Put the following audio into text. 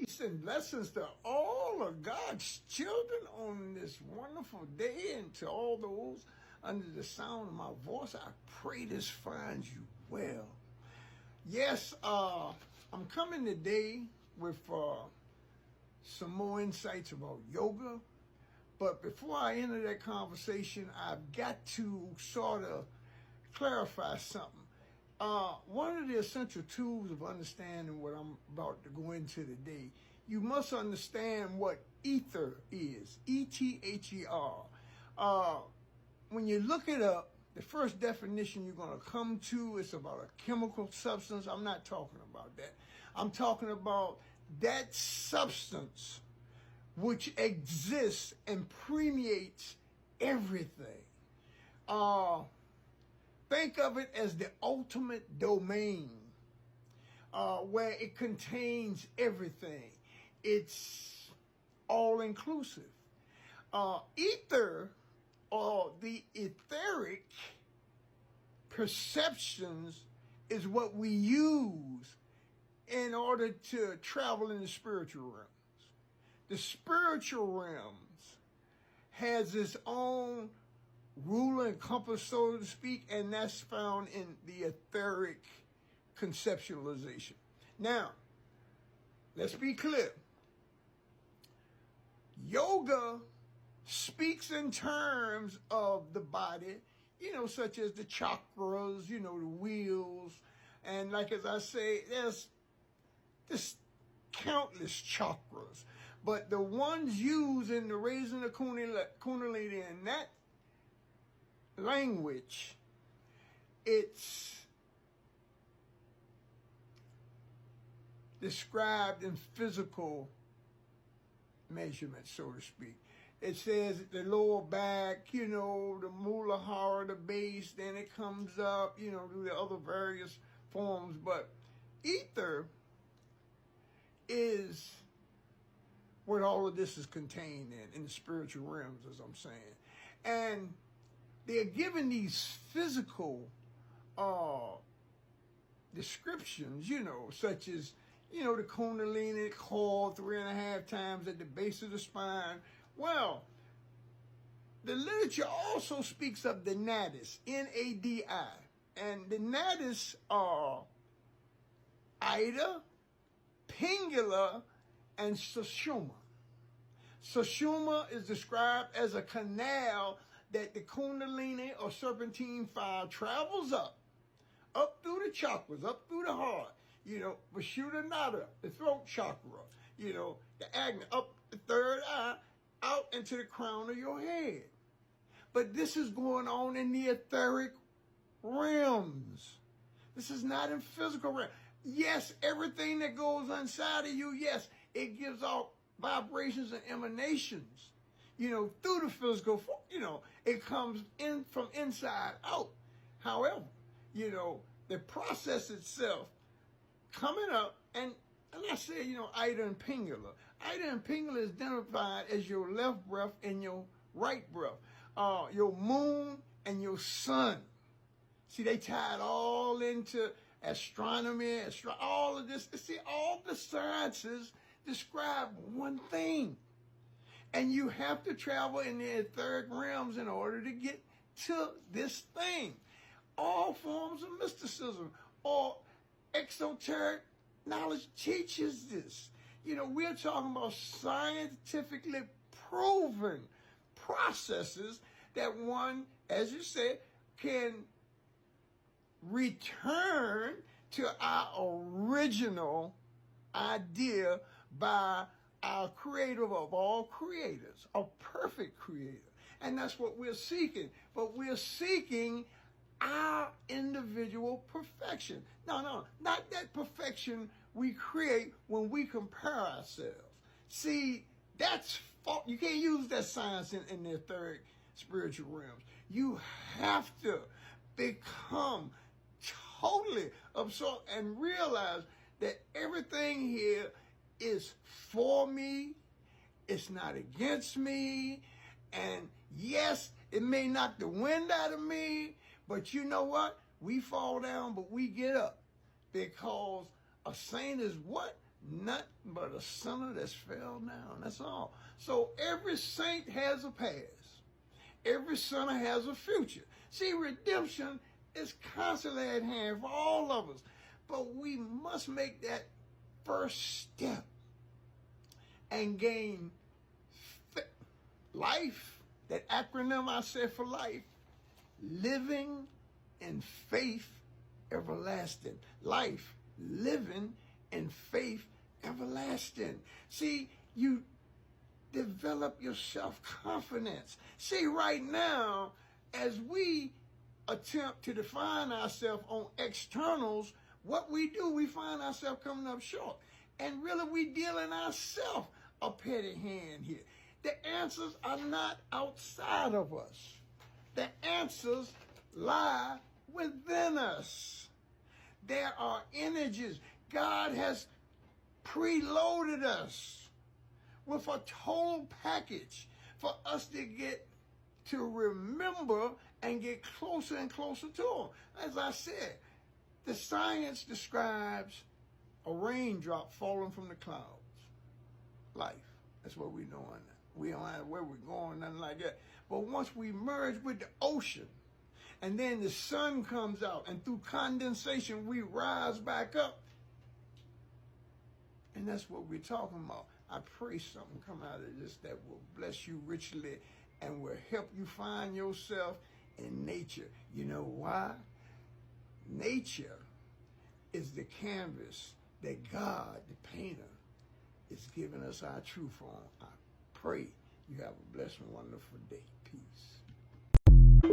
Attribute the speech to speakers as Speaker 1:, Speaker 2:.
Speaker 1: Peace and blessings to all of God's children on this wonderful day, and to all those under the sound of my voice. I pray this finds you well. Yes, I'm coming today with some more insights about yoga. But before I enter that conversation, I've got to sort of clarify something. One of the essential tools of understanding what I'm about to go into today, you must understand what ether is, E-T-H-E-R. When you look it up, the first definition you're going to come to is about a chemical substance. I'm not talking about that. I'm talking about that substance which exists and permeates everything. Think of it as the ultimate domain, where it contains everything. It's all-inclusive. Ether, or the etheric perceptions, is what we use in order to travel in the spiritual realms. The spiritual realms has its own ruler and compass, so to speak, and that's found in the etheric conceptualization. Now, let's be clear. Yoga speaks in terms of the body, such as the chakras, the wheels, and like as I say, there's countless chakras, but the ones used in the raising of Kundalini in that language, it's described in physical measurements, so to speak. It says the lower back, the Muladhara, the base, then it comes up, through the other various forms. But ether is what all of this is contained in the spiritual realms, as I'm saying. And they're given these physical descriptions, such as, the Kundalini core 3.5 times at the base of the spine. Well, the literature also speaks of the nadis, N-A-D-I. And the nadis are Ida, Pingala, and Sushumna. Sushumna is described as a canal that the Kundalini or serpentine fire travels up through the chakras, up through the heart, Vishuddhanada, the throat chakra, the Agni, up the third eye, out into the crown of your head. But this is going on in the etheric realms. This is not in physical realm. Yes, everything that goes inside of you, yes, it gives out vibrations and emanations, through the physical, it comes in from inside out. However, the process itself coming up, and I say, Ida and Pingala. Ida and Pingala is identified as your left breath and your right breath, your moon and your sun. See, they tied all into astronomy, all of this. See, all the sciences describe one thing. And you have to travel in the etheric realms in order to get to this thing. All forms of mysticism or exoteric knowledge teaches this. We're talking about scientifically proven processes that one, as you said, can return to our original idea by our creator of all creators, a perfect creator. And that's what we're seeking. But we're seeking our individual perfection. No, not that perfection we create when we compare ourselves. See, that's false. You can't use that science in the etheric spiritual realms. You have to become totally absorbed and realize that everything here is for me. It's not against me. And yes, it may knock the wind out of me, but you know what? We fall down, but we get up, because a saint is what? nothing but a sinner that's fell down. That's all. So every saint has a past. Every sinner has a future. See, redemption is constantly at hand for all of us. But we must make that first step and gain life, that acronym I said for life, living in faith everlasting. Life, living in faith everlasting. See, you develop your self-confidence. See, right now, as we attempt to define ourselves on externals, what we do, we find ourselves coming up short. And really, we dealing ourselves a petty hand here. The answers are not outside of us. The answers lie within us. There are energies. God has preloaded us with a total package for us to get to remember and get closer and closer to Him. As I said, the science describes a raindrop falling from the clouds. Life. That's what we're doing. We don't know where we're going, nothing like that. But once we merge with the ocean, and then the sun comes out, and through condensation, we rise back up. And that's what we're talking about. I pray something come out of this that will bless you richly and will help you find yourself in nature. You know why? Nature is the canvas that God, the painter, is giving us our truth on. I pray you have a blessed and wonderful day. Peace.